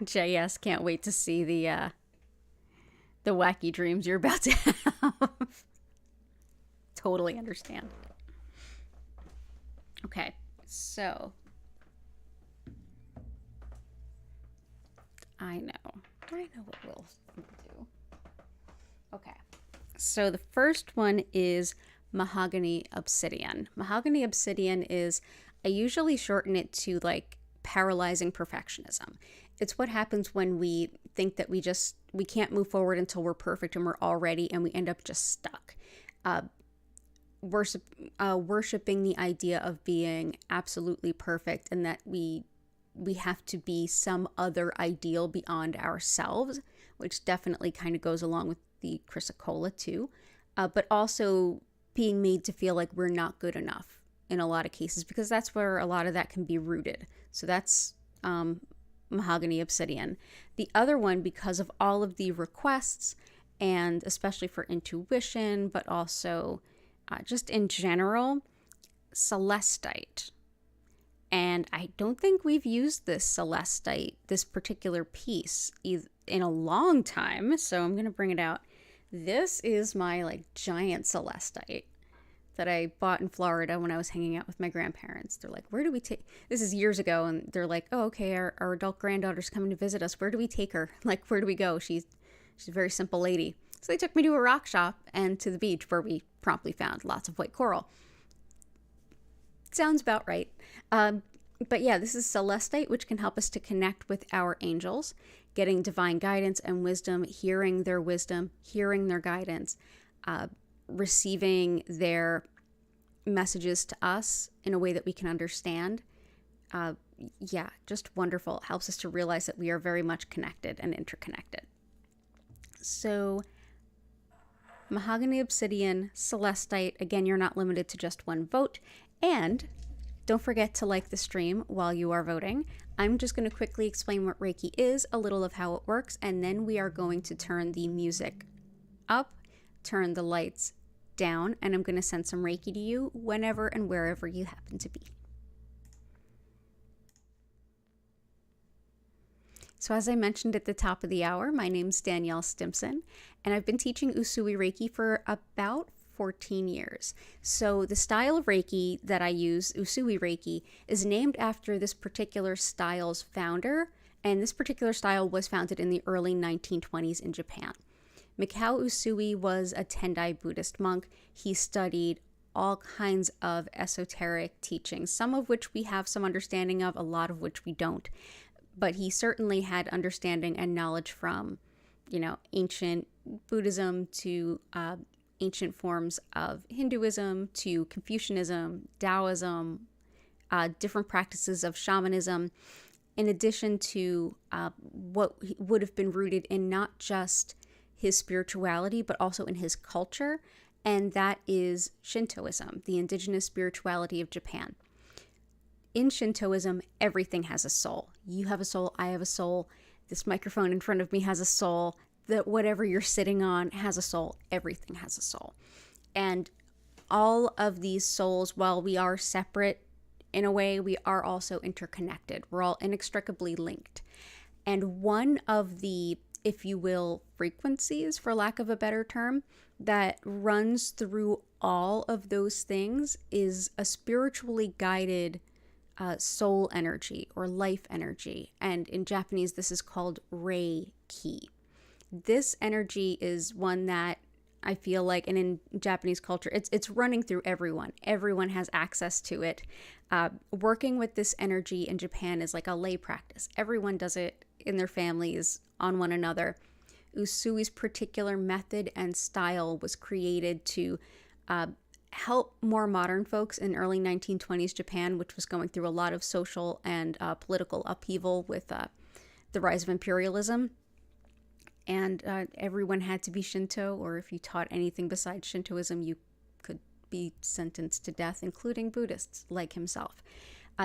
JS can't wait to see the wacky dreams you're about to have. Totally understand. Okay, so I know what we'll do. Okay, so the first one is mahogany obsidian. Mahogany obsidian is, I usually shorten it to like paralyzing perfectionism. It's what happens when we think that we can't move forward until we're perfect and we're all ready, and we end up just stuck. Worshipping the idea of being absolutely perfect, and that we have to be some other ideal beyond ourselves, which definitely kind of goes along with the chrysocolla too, but also being made to feel like we're not good enough in a lot of cases, because that's where a lot of that can be rooted. So that's mahogany obsidian. The other one, because of all of the requests, and especially for intuition, but also just in general, Celestite. And I don't think we've used this Celestite, this particular piece, in a long time. So I'm going to bring it out. This is my like giant Celestite that I bought in Florida when I was hanging out with my grandparents. They're like, where do we take, this is years ago, and they're like, oh, okay, our adult granddaughter's coming to visit us. Where do we take her? Like, where do we go? She's a very simple lady. So they took me to a rock shop and to the beach, where we promptly found lots of white coral. Sounds about right. But yeah, this is Celestite, which can help us to connect with our angels, getting divine guidance and wisdom, hearing their guidance, receiving their messages to us in a way that we can understand. Yeah, just wonderful. It helps us to realize that we are very much connected and interconnected. So mahogany obsidian, Celestite, again, you're not limited to just one vote. And don't forget to like the stream while you are voting. I'm just going to quickly explain what Reiki is, a little of how it works, and then we are going to turn the music up, turn the lights down, and I'm going to send some Reiki to you whenever and wherever you happen to be. So as I mentioned at the top of the hour, my name's Danielle Stimpson, and I've been teaching Usui Reiki for about 14 years. So the style of Reiki that I use, Usui Reiki, is named after this particular style's founder, and this particular style was founded in the early 1920s in Japan. Mikao Usui was a Tendai Buddhist monk. He studied all kinds of esoteric teachings, some of which we have some understanding of, a lot of which we don't. But he certainly had understanding and knowledge from, ancient Buddhism to ancient forms of Hinduism to Confucianism, Taoism, different practices of shamanism, in addition to what would have been rooted in not just his spirituality, but also in his culture, and that is Shintoism, the indigenous spirituality of Japan. In Shintoism, everything has a soul. You have a soul, I have a soul, this microphone in front of me has a soul, that whatever you're sitting on has a soul, everything has a soul. And all of these souls, while we are separate in a way, we are also interconnected. We're all inextricably linked. And one of the, if you will, frequencies, for lack of a better term, that runs through all of those things is a spiritually guided soul energy or life energy. And in Japanese, this is called Reiki. This energy is one that I feel like, and in Japanese culture, it's running through everyone. Everyone has access to it. Working with this energy in Japan is like a lay practice. Everyone does it in their families, on one another. Usui's particular method and style was created to help more modern folks in early 1920s Japan, which was going through a lot of social and political upheaval with the rise of imperialism. And everyone had to be Shinto, or if you taught anything besides Shintoism, you could be sentenced to death, including Buddhists like himself.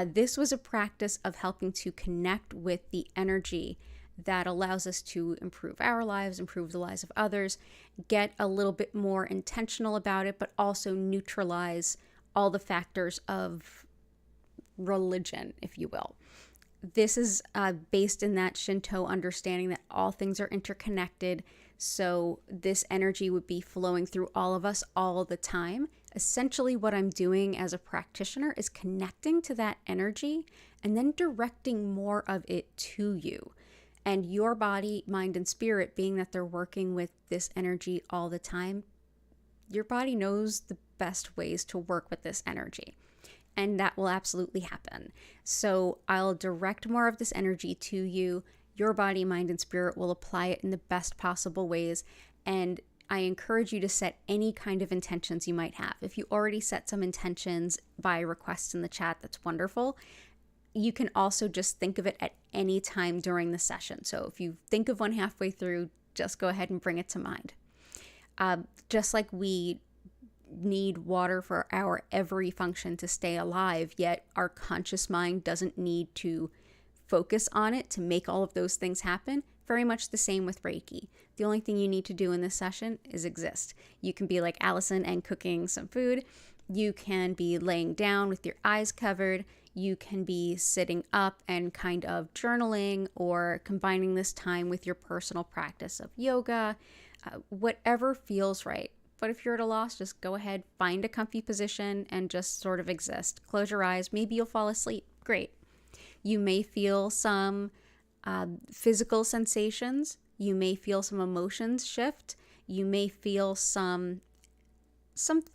This was a practice of helping to connect with the energy that allows us to improve our lives, improve the lives of others, get a little bit more intentional about it, but also neutralize all the factors of religion, if you will. This is based in that Shinto understanding that all things are interconnected. So this energy would be flowing through all of us all the time. Essentially, what I'm doing as a practitioner is connecting to that energy and then directing more of it to you. And your body, mind, and spirit, being that they're working with this energy all the time, your body knows the best ways to work with this energy. And that will absolutely happen. So I'll direct more of this energy to you. Your body, mind, and spirit will apply it in the best possible ways. And I encourage you to set any kind of intentions you might have. If you already set some intentions by request in the chat, that's wonderful. You can also just think of it at any time during the session. So if you think of one halfway through, just go ahead and bring it to mind. Just like we need water for our every function to stay alive, yet our conscious mind doesn't need to focus on it to make all of those things happen. Very much the same with Reiki. The only thing you need to do in this session is exist. You can be like Allison and cooking some food. You can be laying down with your eyes covered. You can be sitting up and kind of journaling or combining this time with your personal practice of yoga, whatever feels right. But if you're at a loss, just go ahead, find a comfy position and just sort of exist. Close your eyes. Maybe you'll fall asleep. Great. You may feel some physical sensations. You may feel some emotions shift. You may feel some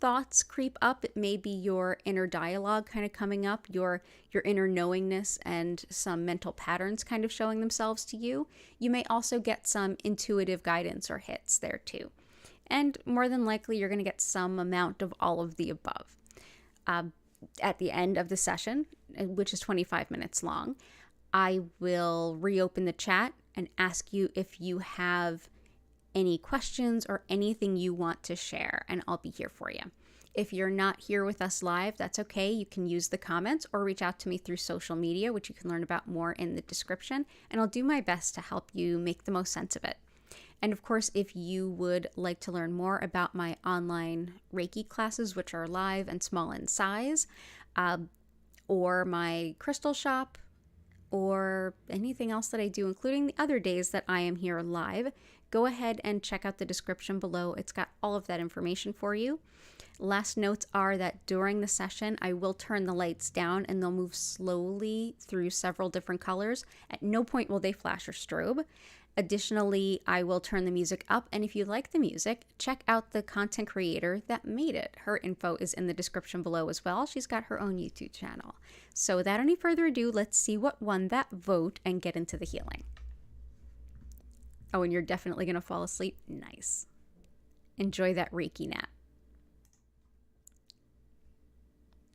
thoughts creep up. It may be your inner dialogue kind of coming up, your inner knowingness and some mental patterns kind of showing themselves to you. You may also get some intuitive guidance or hits there too. And more than likely, you're going to get some amount of all of the above. At the end of the session, which is 25 minutes long, I will reopen the chat and ask you if you have any questions or anything you want to share, and I'll be here for you. If you're not here with us live, that's okay. You can use the comments or reach out to me through social media, which you can learn about more in the description, and I'll do my best to help you make the most sense of it. And of course, if you would like to learn more about my online Reiki classes, which are live and small in size, or my crystal shop, or anything else that I do, including the other days that I am here live, go ahead and check out the description below. It's got all of that information for you. Last notes are that during the session, I will turn the lights down and they'll move slowly through several different colors. At no point will they flash or strobe. Additionally, I will turn the music up, and if you like the music, check out the content creator that made it. Her info is in the description below as well. She's got her own YouTube channel. So without any further ado, let's see what won that vote and get into the healing. Oh, and you're definitely going to fall asleep? Nice. Enjoy that Reiki nap.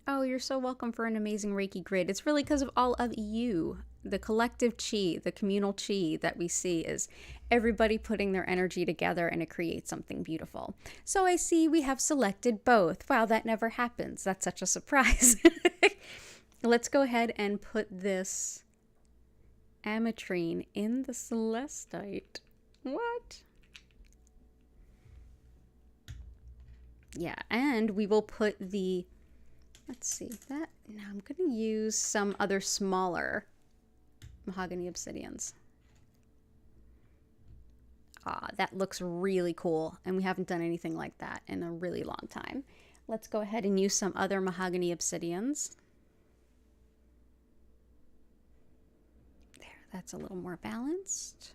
Oh, you're so welcome for an amazing Reiki grid. It's really because of all of you. The collective chi, the communal chi that we see is everybody putting their energy together, and it creates something beautiful. So I see we have selected both. Wow, that never happens. That's such a surprise. Let's go ahead and put this Ametrine in the Celestite. What? Yeah, and we will put the, let's see, that, now I'm going to use some other smaller mahogany obsidians. That looks really cool, and we haven't done anything like that in a really long time. Let's go ahead and use some other mahogany obsidians. There, that's a little more balanced.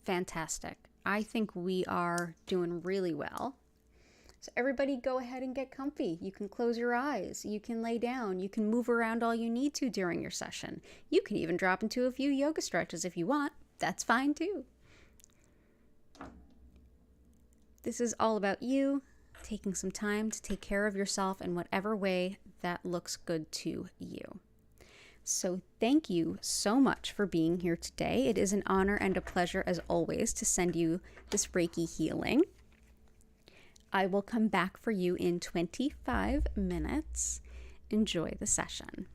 Fantastic. I think we are doing really well. So everybody go ahead and get comfy. You can close your eyes. You can lay down. You can move around all you need to during your session. You can even drop into a few yoga stretches if you want. That's fine too. This is all about you taking some time to take care of yourself in whatever way that looks good to you. So thank you so much for being here today. It is an honor and a pleasure, as always, to send you this Reiki healing. I will come back for you in 25 minutes. Enjoy the session.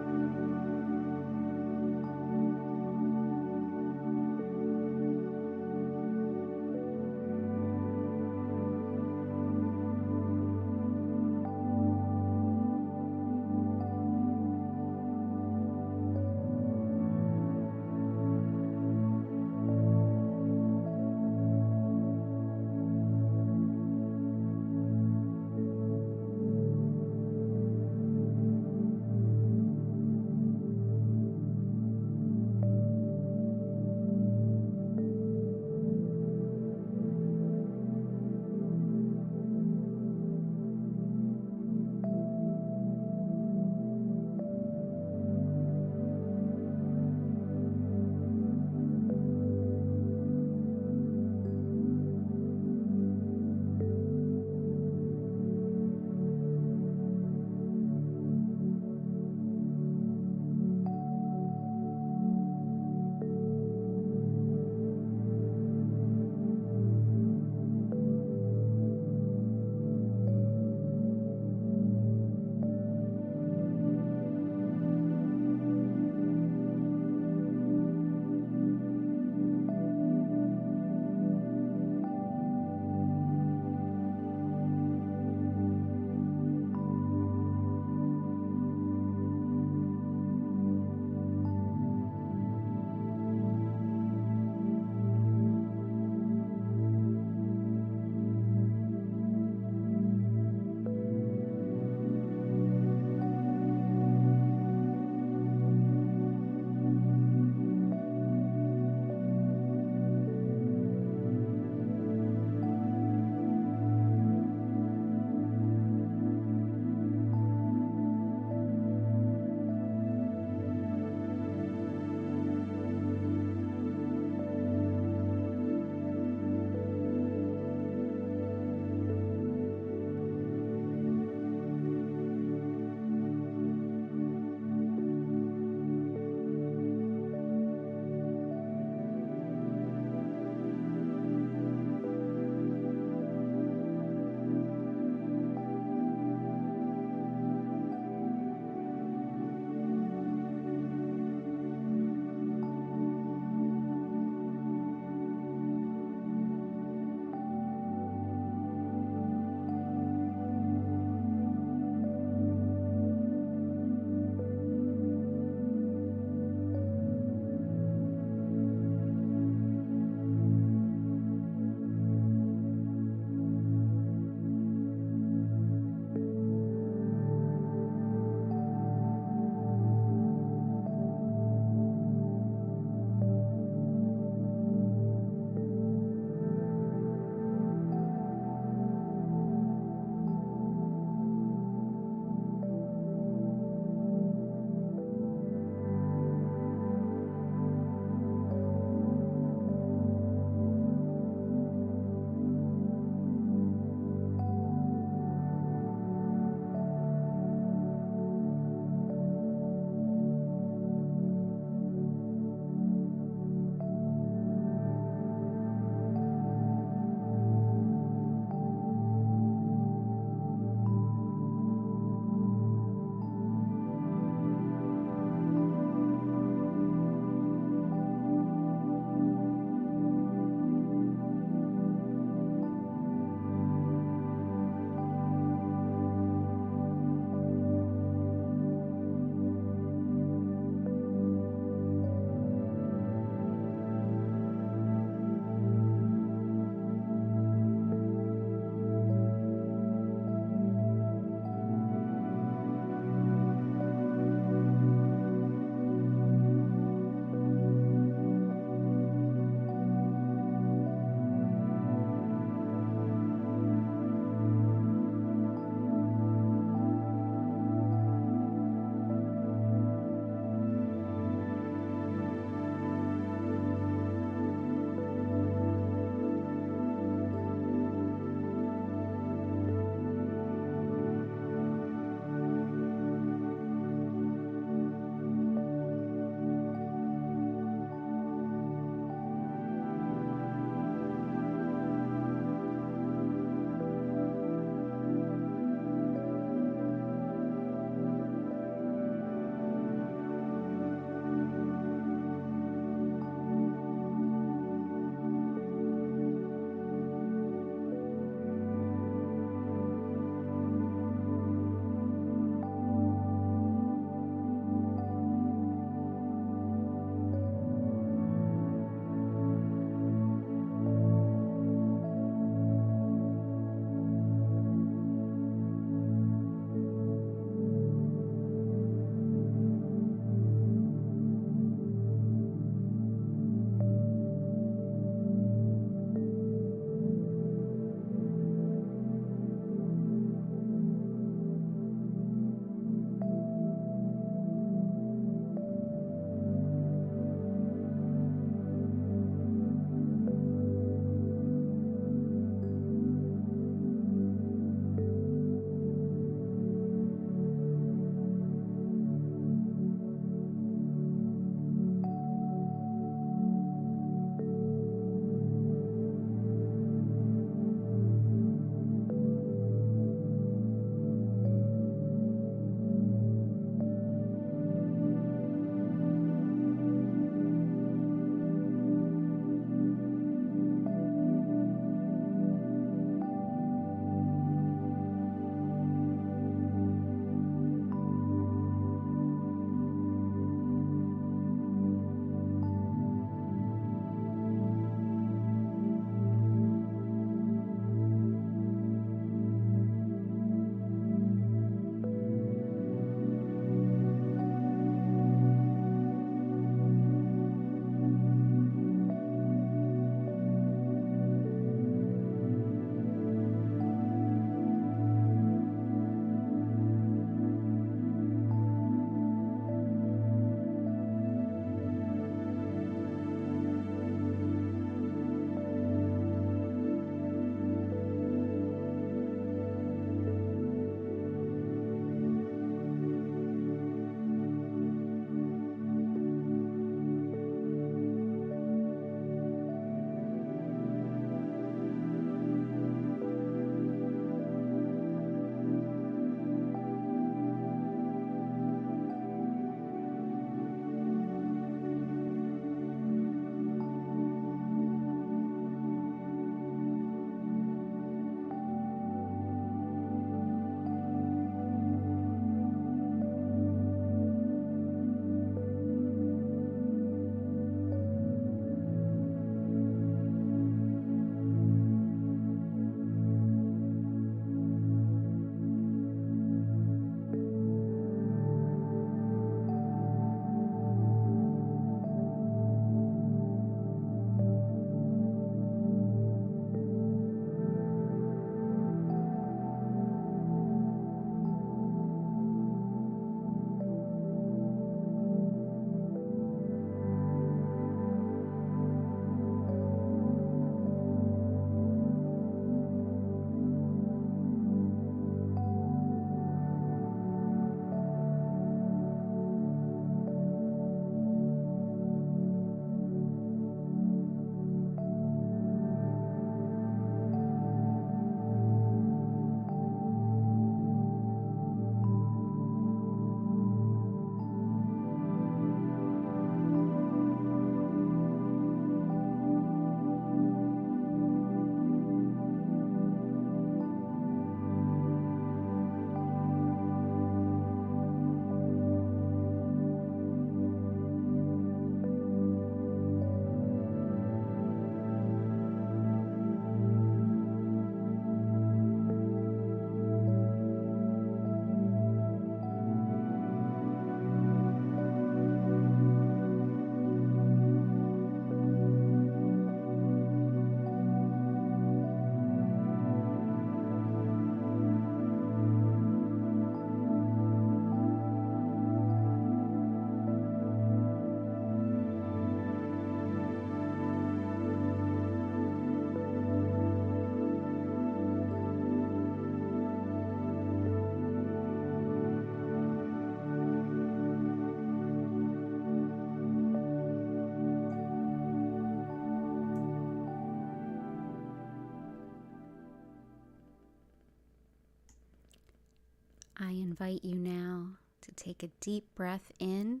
I invite you now to take a deep breath in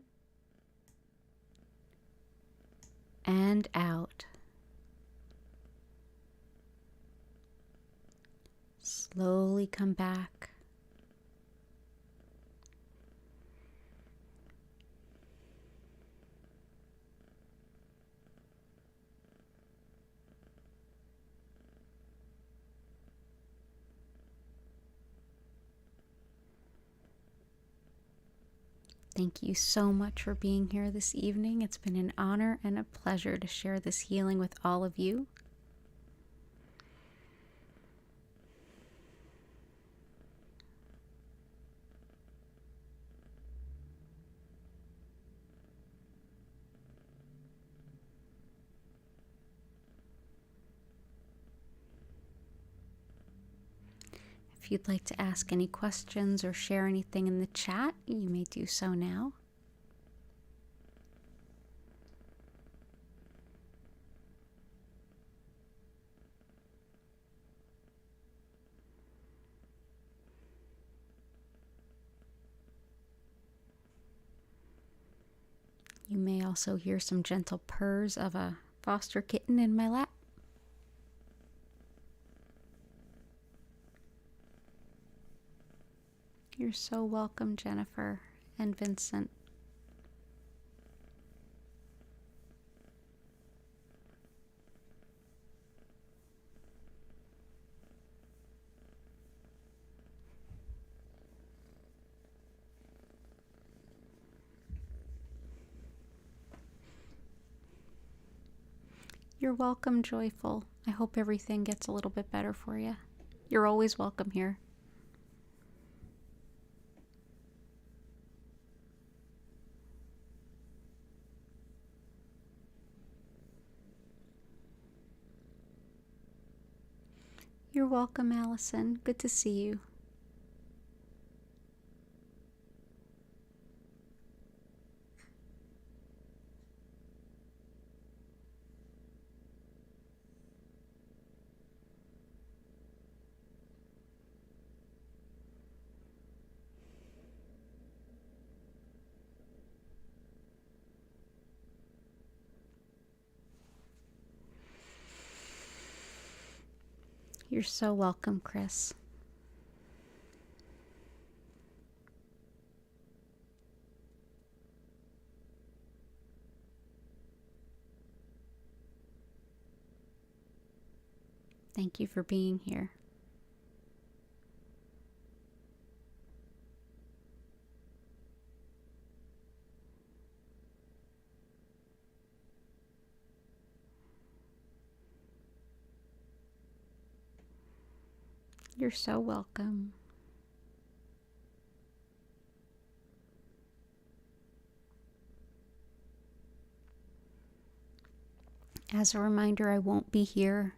and out. Slowly come back. Thank you so much for being here this evening. It's been an honor and a pleasure to share this healing with all of you. If you'd like to ask any questions or share anything in the chat, you may do so now. You may also hear some gentle purrs of a foster kitten in my lap. You're so welcome, Jennifer and Vincent. You're welcome, Joyful. I hope everything gets a little bit better for you. You're always welcome here. You're welcome, Allison. Good to see you. You're so welcome, Chris. Thank you for being here. You're so welcome. As a reminder, I won't be here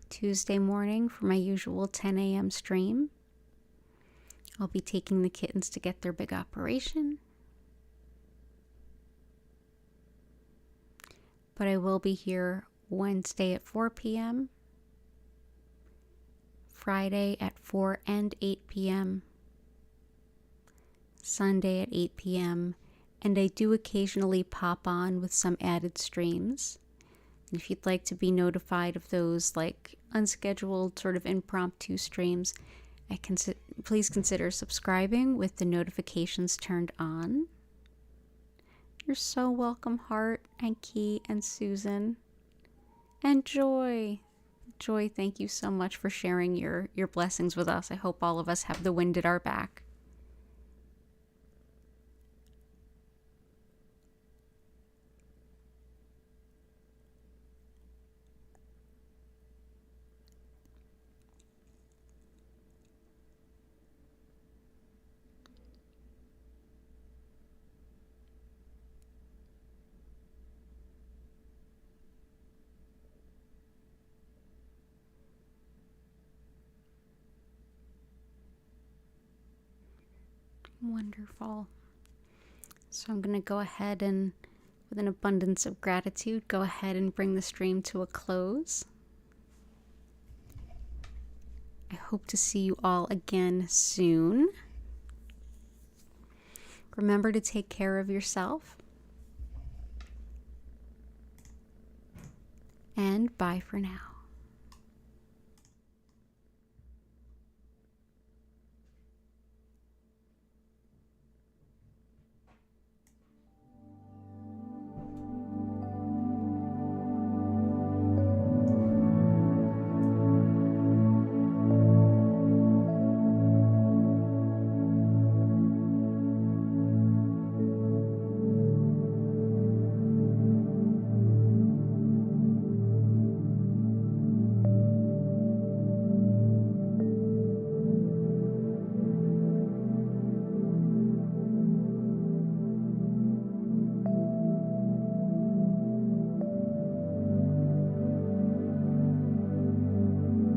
Tuesday morning for my usual 10 a.m. stream. I'll be taking the kittens to get their big operation. But I will be here Wednesday at 4 p.m., Friday at 4 and 8 p.m., Sunday at 8 p.m., and I do occasionally pop on with some added streams. And if you'd like to be notified of those like unscheduled sort of impromptu streams, please consider subscribing with the notifications turned on. You're so welcome, Heart and Key and Susan and Joy. Joy, thank you so much for sharing your blessings with us. I hope all of us have the wind at our back. Wonderful. So I'm going to go ahead and, with an abundance of gratitude, go ahead and bring the stream to a close. I hope to see you all again soon. Remember to take care of yourself. And bye for now.